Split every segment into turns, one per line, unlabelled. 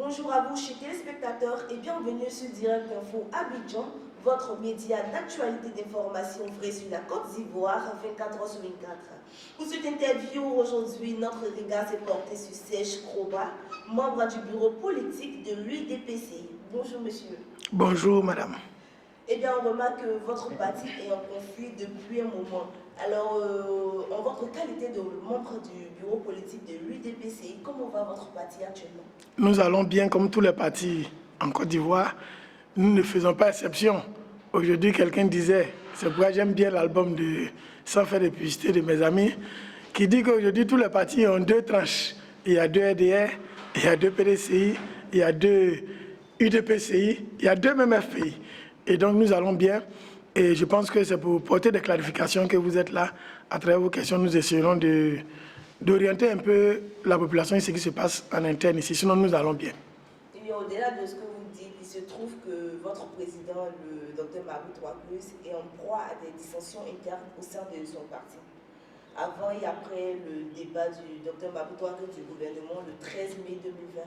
Bonjour à vous, chers téléspectateurs, et bienvenue sur Direct Info Abidjan, votre média d'actualité d'information vrai sur la Côte d'Ivoire, 24 heures sur 24. Pour cette interview, aujourd'hui, notre regard s'est porté sur Serge Kroba, membre du bureau politique de l'UDPC. Bonjour, monsieur.
Bonjour, madame.
Eh bien, on remarque que votre parti est en conflit depuis un moment. Alors, en votre qualité de membre du bureau politique de l'UDPC, comment va votre parti actuellement?
Nous allons bien comme tous les partis en Côte d'Ivoire. Nous ne faisons pas exception. Aujourd'hui, quelqu'un disait, c'est pourquoi j'aime bien l'album de Sans faire de publicité de mes amis, qui dit qu'aujourd'hui, tous les partis ont deux tranches. Il y a deux RDR, il y a deux PDCI, il y a deux UDPCI, il y a deux même FPI. Et donc, nous allons bien. Et je pense que c'est pour porter des clarifications que vous êtes là. À travers vos questions, nous essayerons d'orienter un peu la population et ce qui se passe en interne ici. Sinon, nous allons bien.
Et au-delà de ce que vous dites, il se trouve que votre président, le Dr Mabou Touaklus, est en proie à des dissensions internes au sein de son parti. Avant et après le débat du Dr Mabou Touaklus du gouvernement le 13 mai 2020,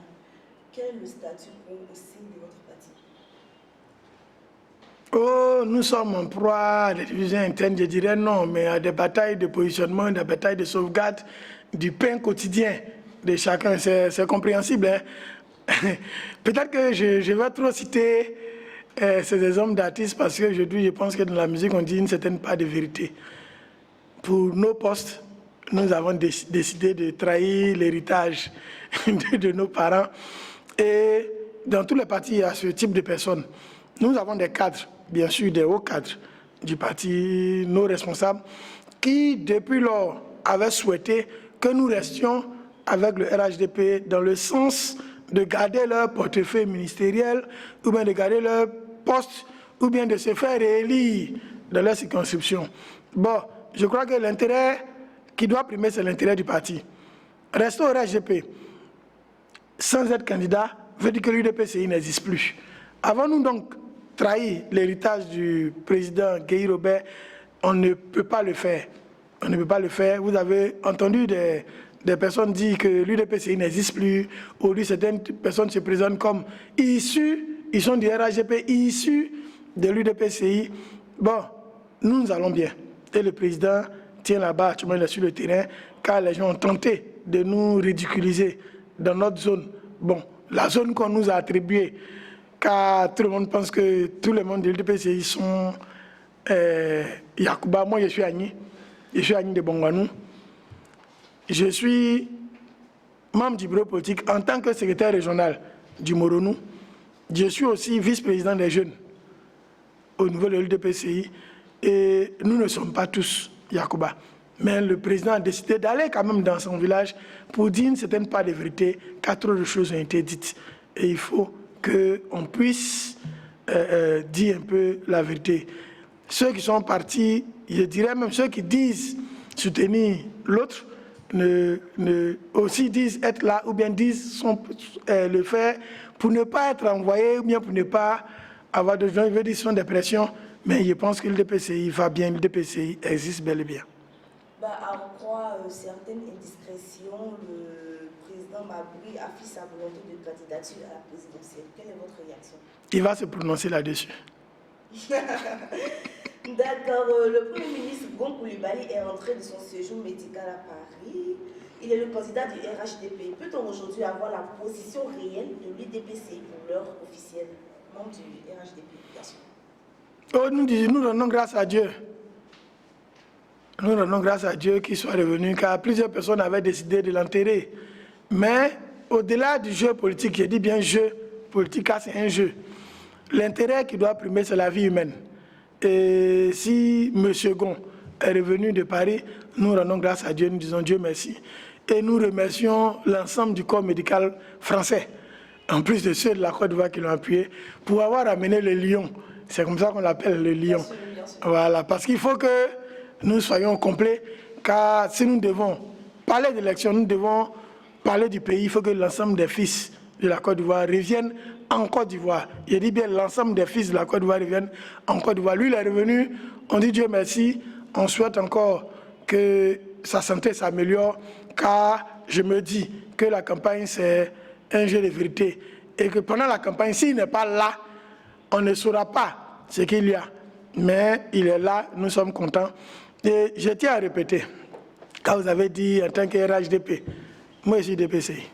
quel est le statu quo au sein de votre parti?
Oh, nous sommes en proie à des divisions internes, je dirais non, mais à des batailles de positionnement, des batailles de sauvegarde du pain quotidien de chacun. C'est compréhensible. Hein? Peut-être que je vais trop citer ces hommes d'artistes parce qu'aujourd'hui, je pense que dans la musique, on dit une certaine part de vérité. Pour nos postes, nous avons décidé de trahir l'héritage de nos parents. Et dans tous les partis, il y a ce type de personnes. Nous avons des cadres, bien sûr, des hauts cadres du parti, nos responsables, qui, depuis lors, avaient souhaité que nous restions avec le RHDP dans le sens de garder leur portefeuille ministériel, ou bien de garder leur poste, ou bien de se faire réélire dans leur circonscription. Bon, je crois que l'intérêt qui doit primer, c'est l'intérêt du parti. Restons au RHDP. Sans être candidat, veut dire que l'UDPCI n'existe plus. Avons-nous donc trahi l'héritage du président Guy Robert? On ne peut pas le faire. On ne peut pas le faire. Vous avez entendu des personnes dire que l'UDPCI n'existe plus. Aujourd'hui, certaines personnes se présentent comme issus, ils sont du RHGP, issus de l'UDPCI. Bon, nous allons bien. Et le président tient là-bas, actuellement il est sur le terrain, car les gens ont tenté de nous ridiculiser dans notre zone. Bon, la zone qu'on nous a attribuée, car tout le monde pense que tout le monde de l'UDPCI sont Yacouba. Moi, je suis Agni de Bongwanou. Je suis membre du bureau politique en tant que secrétaire régional du Moronou. Je suis aussi vice-président des jeunes au niveau de l'UDPCI. Et nous ne sommes pas tous Yacouba. Mais le président a décidé d'aller quand même dans son village pour dire une certaine part de vérité, car trop de choses ont été dites. Et il faut qu'on puisse dire un peu la vérité. Ceux qui sont partis, je dirais même ceux qui disent soutenir l'autre, aussi disent être là, ou bien disent le faire pour ne pas être envoyés, ou bien pour ne pas avoir de gens, ils veulent dire sont des pressions, mais je pense que le DPCI va bien, le DPCI existe bel et bien.
À en croire certaines indiscrétions, le président Maboui affiche sa volonté de candidature à la présidentielle. Quelle est votre réaction?
Il va se prononcer là-dessus.
D'accord. Le Premier ministre Gon Coulibaly est rentré de son séjour médical à Paris. Il est le candidat du RHDP. Peut-on aujourd'hui avoir la position réelle de l'UDPC pour l'heure officielle, membre du RHDP, bien sûr?
Oh, nous donnons grâce à Dieu. Nous rendons grâce à Dieu qu'il soit revenu, car plusieurs personnes avaient décidé de l'enterrer. Mais au-delà du jeu politique, je dis bien jeu politique, car c'est un jeu. L'intérêt qui doit primer, c'est la vie humaine. Et si M. Gon est revenu de Paris, nous rendons grâce à Dieu, nous disons Dieu merci. Et nous remercions l'ensemble du corps médical français, en plus de ceux de la Côte d'Ivoire qui l'ont appuyé, pour avoir amené le lion. C'est comme ça qu'on l'appelle, le lion. Bien sûr, bien sûr. Voilà, parce qu'il faut que nous soyons complets, car si nous devons parler d'élection, nous devons parler du pays, il faut que l'ensemble des fils de la Côte d'Ivoire reviennent en Côte d'Ivoire. Je dis bien l'ensemble des fils de la Côte d'Ivoire reviennent en Côte d'Ivoire. Lui, il est revenu, on dit Dieu merci, on souhaite encore que sa santé s'améliore, car je me dis que la campagne, c'est un jeu de vérité. et que pendant la campagne, s'il n'est pas là, on ne saura pas ce qu'il y a. Mais il est là, nous sommes contents. Et je tiens à répéter, quand vous avez dit en tant que RHDP, moi je suis DPCI.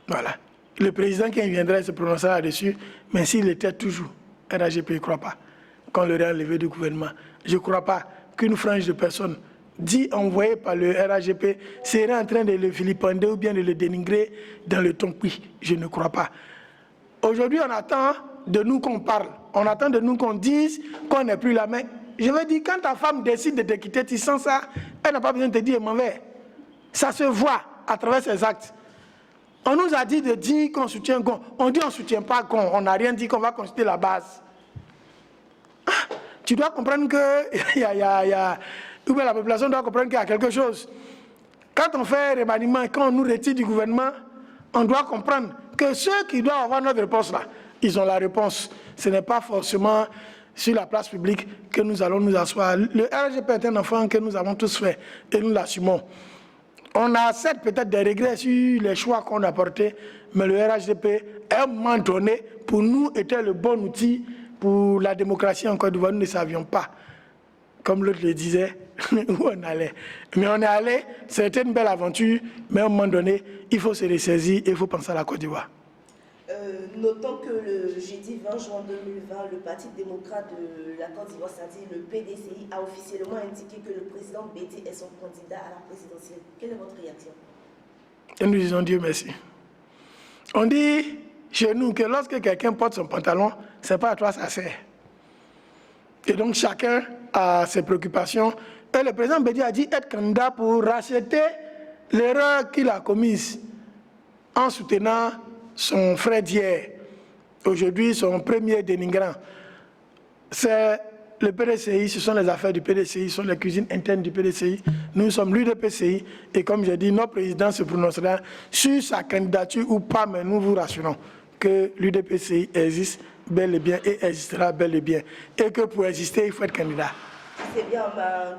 Voilà. Le président qui viendrait se prononcer là-dessus, mais s'il était toujours RHDP, je ne crois pas qu'on l'aurait enlevé du gouvernement. Je ne crois pas qu'une frange de personnes dit envoyée par le RHDP serait en train de le vilipender ou bien de le dénigrer dans le ton. Oui, je ne crois pas. Aujourd'hui, on attend de nous qu'on parle. On attend de nous qu'on dise qu'on n'est plus là. Mais je veux dire, quand ta femme décide de te quitter, tu sens ça, elle n'a pas besoin de te dire mauvais. Ça se voit à travers ses actes. On nous a dit de dire qu'on soutient Gon. On dit qu'on ne soutient pas Gon. On n'a rien dit qu'on va consulter la base. Tu dois comprendre que ou bien la population doit comprendre qu'il y a quelque chose. Quand on fait remaniement, quand on nous retire du gouvernement, on doit comprendre que ceux qui doivent avoir notre réponse là, ils ont la réponse. Ce n'est pas forcément sur la place publique que nous allons nous asseoir. Le RGP est un enfant que nous avons tous fait et nous l'assumons. On a certes peut-être des regrets sur les choix qu'on a portés, mais le RHDP, à un moment donné, pour nous, était le bon outil pour la démocratie en Côte d'Ivoire. Nous ne savions pas, comme l'autre le disait, où on allait. Mais on est allé, c'était une belle aventure, mais à un moment donné, il faut se ressaisir et il faut penser à la Côte d'Ivoire.
Notons que le jeudi 20 juin 2020, le Parti démocrate de la Côte d'Ivoire, c'est-à-dire le PDCI, a officiellement indiqué que le président Bédi est son candidat à la présidentielle. Quelle est votre réaction?
Et nous disons Dieu merci. On dit chez nous que lorsque quelqu'un porte son pantalon, ce n'est pas à toi ça sert. Et donc chacun a ses préoccupations. Et le président Bédi a dit être candidat pour racheter l'erreur qu'il a commise en soutenant son frère d'hier, aujourd'hui son premier dénigrant. C'est le PDCI, ce sont les affaires du PDCI, ce sont les cuisines internes du PDCI. Nous sommes l'UDPCI et comme j'ai dit, notre président se prononcera sur sa candidature ou pas, mais nous vous rassurons que l'UDPCI existe bel et bien et existera bel et bien. Et que pour exister, il faut être candidat.
C'est bien,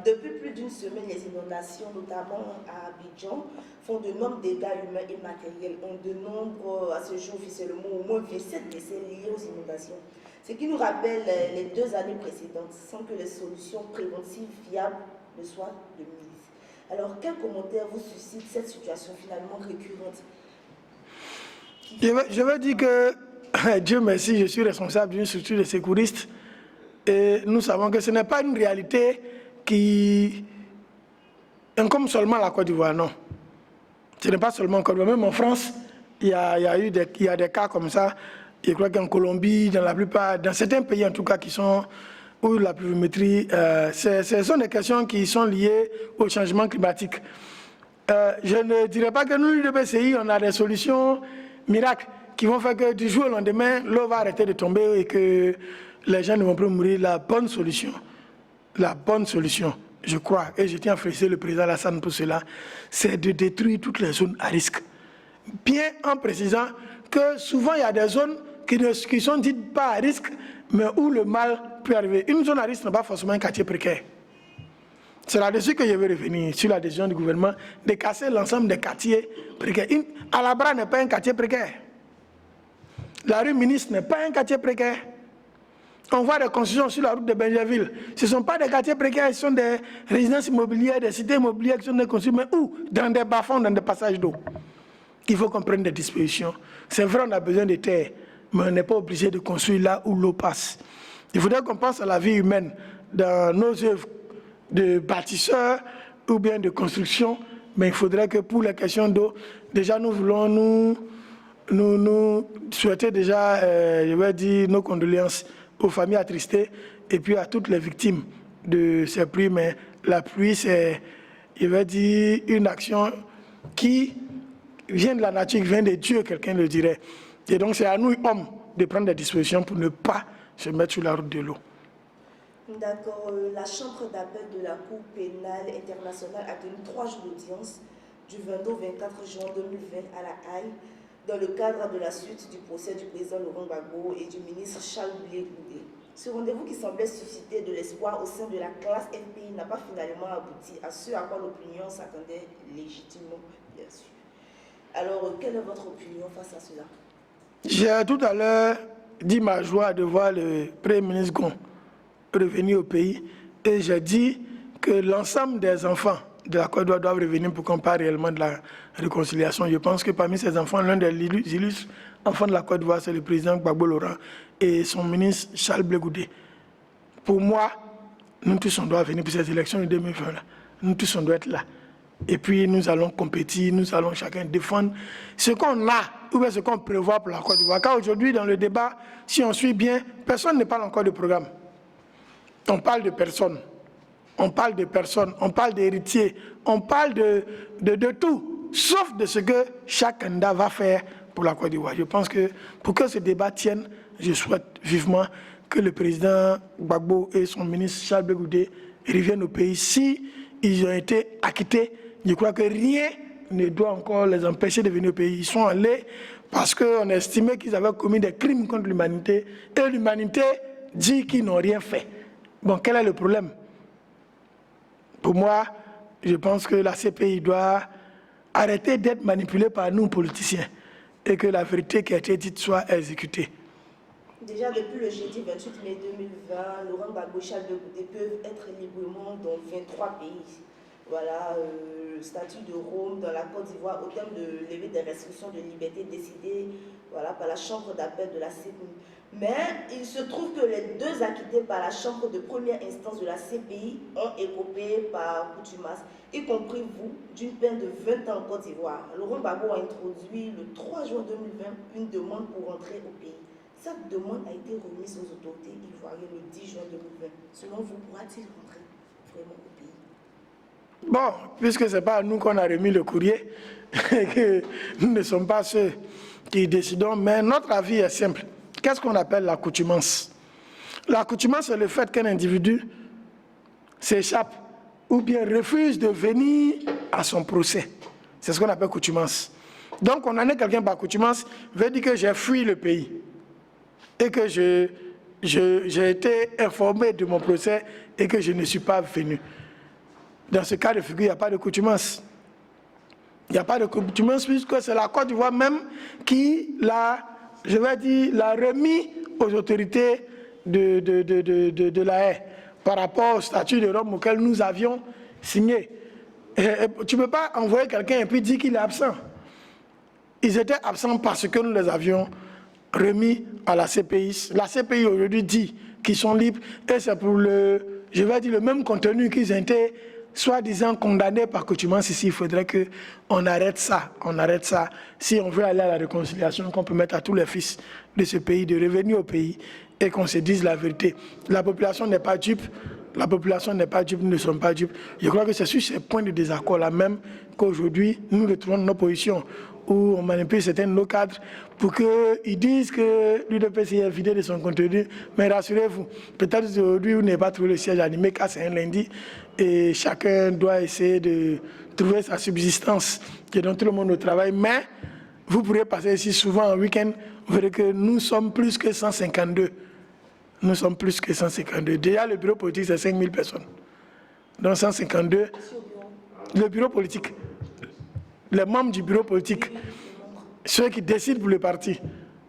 depuis plus d'une semaine, les inondations, notamment à Abidjan, font de nombreux dégâts humains et matériels. On dénombre à ce jour officiellement au moins 27 décès liés aux inondations. Ce qui nous rappelle les 2 années précédentes, sans que les solutions préventives fiables ne soient de mise. Alors, quel commentaire vous suscite cette situation finalement récurrente?
Je veux dire que, Dieu merci, je suis responsable d'une structure de secouristes. Et nous savons que ce n'est pas une réalité qui incombe seulement la Côte d'Ivoire, non. Ce n'est pas seulement en Côte d'Ivoire. Même en France, il y a des cas comme ça. Je crois qu'en Colombie, dans la plupart, dans certains pays en tout cas, qui sont où la pluviométrie, ce sont des questions qui sont liées au changement climatique. Je ne dirais pas que nous, le PCI, on a des solutions miracles qui vont faire que du jour au lendemain, l'eau va arrêter de tomber et que les gens ne vont plus mourir. La bonne solution, je crois, et je tiens à féliciter le président Alassane pour cela, c'est de détruire toutes les zones à risque. Bien en précisant que souvent il y a des zones qui sont dites pas à risque, mais où le mal peut arriver. Une zone à risque n'est pas forcément un quartier précaire. C'est là-dessus que je veux revenir, sur la décision du gouvernement de casser l'ensemble des quartiers précaires. Alabra n'est pas un quartier précaire. La rue Ministre n'est pas un quartier précaire. On voit des constructions sur la route de Benjerville. Ce ne sont pas des quartiers précaires, ce sont des résidences immobilières, des cités immobilières qui sont construites, mais où? Dans des bas-fonds, dans des passages d'eau. Il faut qu'on prenne des dispositions. C'est vrai, on a besoin de terre, mais on n'est pas obligé de construire là où l'eau passe. Il faudrait qu'on pense à la vie humaine dans nos œuvres de bâtisseurs ou bien de construction, mais il faudrait que pour la question d'eau, déjà nous voulons nous souhaiter déjà, je vais dire, nos condoléances aux familles attristées et puis à toutes les victimes de ces pluies. Mais la pluie, c'est, je vais dire, une action qui vient de la nature, qui vient de Dieu, quelqu'un le dirait. Et donc c'est à nous, hommes, de prendre des dispositions pour ne pas se mettre sur la route de l'eau.
D'accord. La chambre d'appel de la Cour pénale internationale a tenu 3 jours d'audience du 22 au 24 juin 2020 à La Haye, dans le cadre de la suite du procès du président Laurent Gbagbo et du ministre Charles Blé Goudé. Ce rendez-vous qui semblait susciter de l'espoir au sein de la classe FPI n'a pas finalement abouti à ce à quoi l'opinion s'attendait légitimement, bien sûr. Alors, quelle est votre opinion face à cela?
J'ai tout à l'heure dit ma joie de voir le Premier ministre Gon revenir au pays et j'ai dit que l'ensemble des enfants de la Côte d'Ivoire doivent revenir pour qu'on parle réellement de la réconciliation. Je pense que parmi ces enfants, l'un des illustres enfants de la Côte d'Ivoire, c'est le président Gbagbo Laurent et son ministre Charles Blé Goudé. Pour moi, nous tous on doit venir pour ces élections de 2020. Là. Nous tous on doit être là. Et puis nous allons compétir, nous allons chacun défendre ce qu'on a ou bien ce qu'on prévoit pour la Côte d'Ivoire. Car aujourd'hui, dans le débat, si on suit bien, personne ne parle encore de programme. On parle de personnes. On parle de personnes, on parle d'héritiers, on parle de tout, sauf de ce que chaque candidat va faire pour la Côte d'Ivoire. Je pense que pour que ce débat tienne, je souhaite vivement que le président Gbagbo et son ministre Charles Blé Goudé reviennent au pays. Si ils ont été acquittés, je crois que rien ne doit encore les empêcher de venir au pays. Ils sont allés parce qu'on estimait qu'ils avaient commis des crimes contre l'humanité et l'humanité dit qu'ils n'ont rien fait. Bon, quel est le problème? Pour moi, je pense que la CPI doit arrêter d'être manipulée par nous politiciens et que la vérité qui a été dite soit exécutée.
Déjà, depuis le jeudi 28 mai 2020, Laurent Gbagbo et Charles Blé Goudé peuvent être librement dans 23 pays. Voilà, le statut de Rome dans la Côte d'Ivoire au terme de lever des restrictions de liberté décidées voilà, par la chambre d'appel de la CPI. Mais il se trouve que les deux acquittés par la chambre de première instance de la CPI ont écopé par contumace, y compris vous, d'une peine de 20 ans en Côte d'Ivoire. Laurent Gbagbo a introduit le 3 juin 2020 une demande pour entrer au pays. Cette demande a été remise aux autorités ivoiriennes le 10 juin 2020. Selon vous, pourra-t-il rentrer vraiment au pays?
Bon, puisque ce n'est pas à nous qu'on a remis le courrier, et que nous ne sommes pas ceux qui décidons, mais notre avis est simple. Qu'est-ce qu'on appelle l'accoutumance? L'accoutumance, c'est le fait qu'un individu s'échappe ou bien refuse de venir à son procès. C'est ce qu'on appelle accoutumance. Donc, on en est quelqu'un par accoutumance, veut dire que j'ai fui le pays et que j'ai été informé de mon procès et que je ne suis pas venu. Dans ce cas de figure, il n'y a pas de accoutumance. Il n'y a pas de accoutumance puisque c'est la Côte d'Ivoire même qui l'a remis aux autorités de la Haye par rapport au statut de Rome auquel nous avions signé. Tu ne peux pas envoyer quelqu'un et puis dire qu'il est absent. Ils étaient absents parce que nous les avions remis à la CPI. La CPI aujourd'hui dit qu'ils sont libres et c'est pour le même contenu qu'ils ont été soi-disant condamnés par accoutumance. Ici, il faudrait qu'on arrête ça. On arrête ça. Si on veut aller à la réconciliation, qu'on peut mettre à tous les fils de ce pays de revenir au pays et qu'on se dise la vérité. La population n'est pas dupe. La population n'est pas dupe, nous ne sommes pas dupes. Je crois que c'est sur ces points de désaccord-là même qu'aujourd'hui, nous retrouvons nos positions où on manipule certains de nos cadres pour qu'ils disent que l'UDPC est vidé de son contenu. Mais rassurez-vous, peut-être aujourd'hui, vous n'avez pas trouvé le siège animé car c'est un lundi et chacun doit essayer de trouver sa subsistance et donc tout le monde au travail. Mais vous pourrez passer ici souvent en week-end, vous verrez que nous sommes plus que 152. Nous sommes plus que 152. Déjà, le bureau politique, c'est 5000 personnes. Donc 152, le bureau politique, les membres du bureau politique, ceux qui décident pour le parti,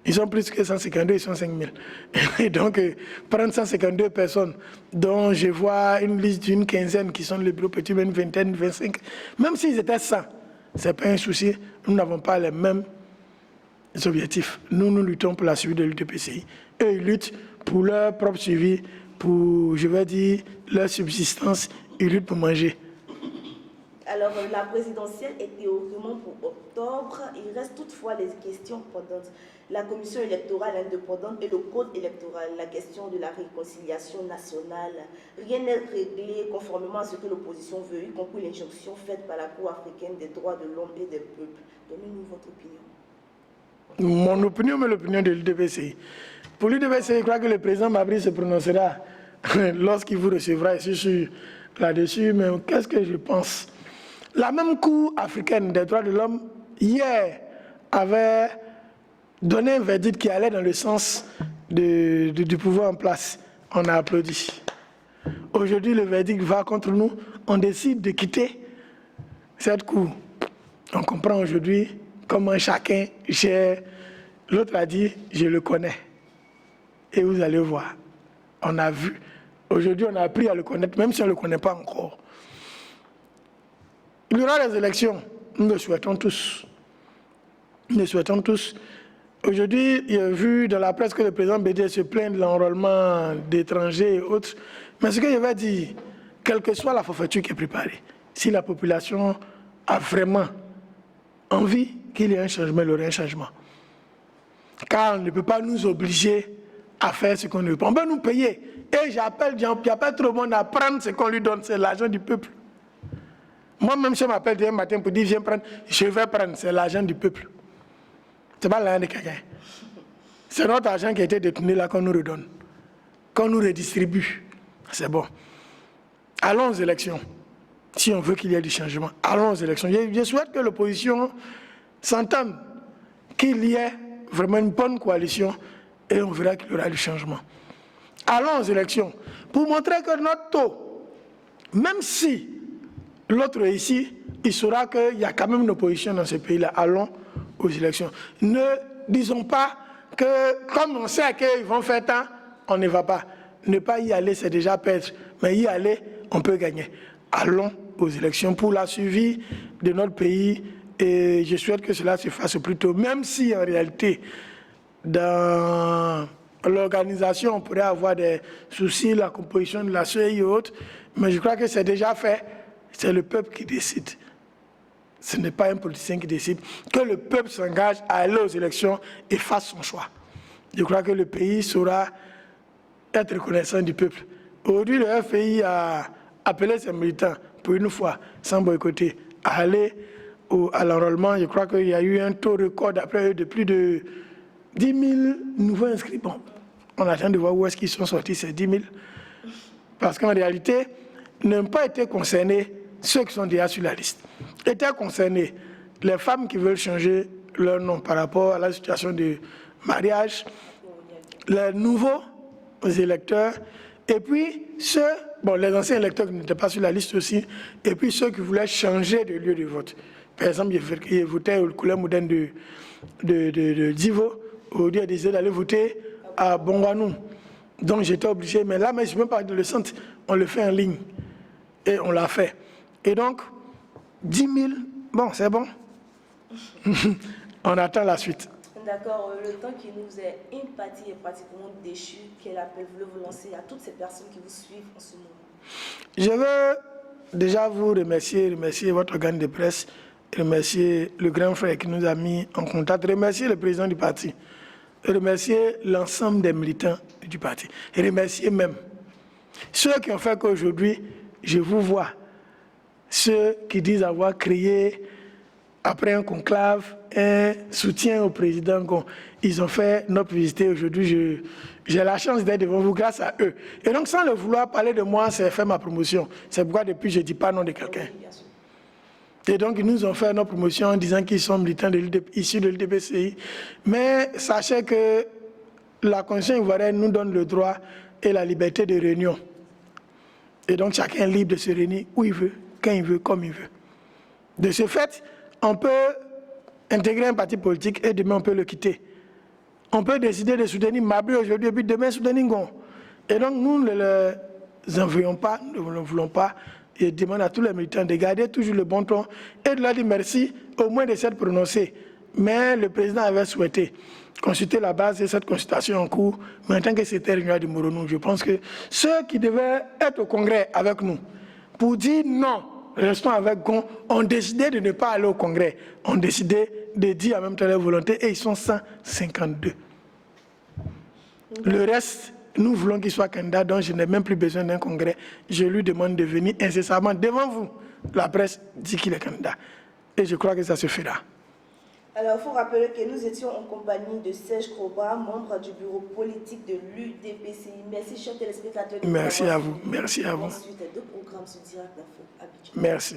ils sont plus que 152, ils sont 5000. Et donc, prendre 152 personnes, dont je vois une liste d'une quinzaine qui sont le bureau politique, une vingtaine, 25, même s'ils étaient 100, ce n'est pas un souci, nous n'avons pas les mêmes objectifs. Nous luttons pour la survie de l'UDPCI. Eux, ils luttent pour leur propre suivi, pour, leur subsistance, ils luttent pour manger.
Alors, la présidentielle est théoriquement pour octobre. Il reste toutefois les questions pendantes. La commission électorale indépendante et le code électoral, la question de la réconciliation nationale. Rien n'est réglé conformément à ce que l'opposition veut, y compris l'injonction faite par la Cour africaine des droits de l'homme et des peuples. Donnez-nous votre opinion.
Mon opinion, mais l'opinion de l'UDPCI. Pour l'UDPCI, je crois que le président Mabry se prononcera lorsqu'il vous recevra ici là-dessus. Mais qu'est-ce que je pense? La même Cour africaine des droits de l'homme, hier, avait donné un verdict qui allait dans le sens du pouvoir en place. On a applaudi. Aujourd'hui, le verdict va contre nous. On décide de quitter cette Cour. On comprend aujourd'hui comment chacun gère. L'autre a dit, je le connais. Et vous allez voir, on a vu. Aujourd'hui, on a appris à le connaître, même si on ne le connaît pas encore. Il y aura les élections, nous le souhaitons tous. Nous le souhaitons tous. Aujourd'hui, il a vu dans la presse que le président Bédié se plaint de l'enrôlement d'étrangers et autres. Mais ce que je vais dire, quelle que soit la forfaiture qui est préparée, si la population a vraiment envie qu'il y ait un changement, il y aura un changement. Car on ne peut pas nous obliger à faire ce qu'on ne veut pas. On peut nous payer. Et j'appelle tout le monde à prendre ce qu'on lui donne, c'est l'argent du peuple. Moi-même, je m'appelle demain matin pour dire, viens prendre, je vais prendre, c'est l'argent du peuple. Ce n'est pas l'argent de quelqu'un. C'est notre argent qui a été détourné là qu'on nous redonne, qu'on nous redistribue. C'est bon. Allons aux élections. Si on veut qu'il y ait du changement, allons aux élections. Je souhaite que l'opposition s'entende, qu'il y ait vraiment une bonne coalition et on verra qu'il y aura du changement. Allons aux élections pour montrer que notre taux, même si l'autre est ici, il saura qu'il y a quand même une opposition dans ce pays-là. Allons aux élections. Ne disons pas que, comme on sait qu'ils vont faire tant, on ne va pas. Ne pas y aller, c'est déjà perdre. Mais y aller, on peut gagner. Allons aux élections pour la suivi de notre pays. Et je souhaite que cela se fasse plus tôt, même si en réalité, dans l'organisation, on pourrait avoir des soucis, la composition de la CEI et autres. Mais je crois que c'est déjà fait. C'est le peuple qui décide. Ce n'est pas un politicien qui décide. Que le peuple s'engage à aller aux élections et fasse son choix. Je crois que le pays saura être reconnaissant du peuple. Aujourd'hui, le FPI a appelé ses militants, pour une fois, sans boycotter, à aller à l'enrôlement. Je crois qu'il y a eu un taux record d'après eux de plus de 10 000 nouveaux inscrits. Bon, on attend de voir où est-ce qu'ils sont sortis, ces 10 000. Parce qu'en réalité, n'ont pas été concernés ceux qui sont déjà sur la liste. Étaient concernés les femmes qui veulent changer leur nom par rapport à la situation de mariage, les nouveaux électeurs, et puis ceux, bon, les anciens électeurs qui n'étaient pas sur la liste aussi, et puis ceux qui voulaient changer de lieu de vote. Par exemple, ils votaient au couleur moderne de Divo, aujourd'hui, ils décidaient d'aller voter à Bongwanou. Donc j'étais obligé, mais là, je ne suis même pas dans le centre, on le fait en ligne. Et on l'a fait. Et donc, 10 000, bon, c'est bon. On attend la suite.
D'accord, le temps qui nous est imparti est pratiquement déchu. Quel appel voulez-vous lancer à toutes ces personnes qui vous suivent en ce moment?
Je veux déjà vous remercier votre organe de presse, remercier le grand frère qui nous a mis en contact, remercier le président du parti, remercier l'ensemble des militants du parti, et remercier même ceux qui ont fait qu'aujourd'hui, je vous vois, ceux qui disent avoir créé, après un conclave, un soutien au président. Ils ont fait notre visite aujourd'hui. J'ai la chance d'être devant vous grâce à eux. Et donc, sans le vouloir parler de moi, c'est faire ma promotion. C'est pourquoi depuis, je ne dis pas non de quelqu'un. Et donc, ils nous ont fait notre promotion en disant qu'ils sont militants issus de l'UDPCI. Mais sachez que la Constitution ivoirienne nous donne le droit et la liberté de réunion. Et donc, chacun est libre de se réunir où il veut, quand il veut, comme il veut. De ce fait, on peut intégrer un parti politique et demain, on peut le quitter. On peut décider de soutenir Mabri aujourd'hui et puis demain soutenir Ngon. Et donc, nous ne les envoyons pas, nous ne voulons pas. Et demande à tous les militants de garder toujours le bon ton et de leur dire merci, au moins de s'être prononcé. Mais le président avait souhaité consulter la base de cette consultation en cours, mais en tant que c'était réunion de Moronou, je pense que ceux qui devaient être au Congrès avec nous, pour dire non, restons avec Gon, ont décidé de ne pas aller au Congrès, ont décidé de dire en même temps leur volonté, et ils sont 152. Le reste, nous voulons qu'il soit candidat, donc je n'ai même plus besoin d'un Congrès. Je lui demande de venir incessamment devant vous. La presse dit qu'il est candidat. Et je crois que ça se fera.
Alors, il faut rappeler que nous étions en compagnie de Serge Kroba, membre du bureau politique de l'UDPCI. Merci, chers téléspectateurs.
Merci à vous. Merci à vous.
Ensuite, deux programmes sur Direct Info.
Merci.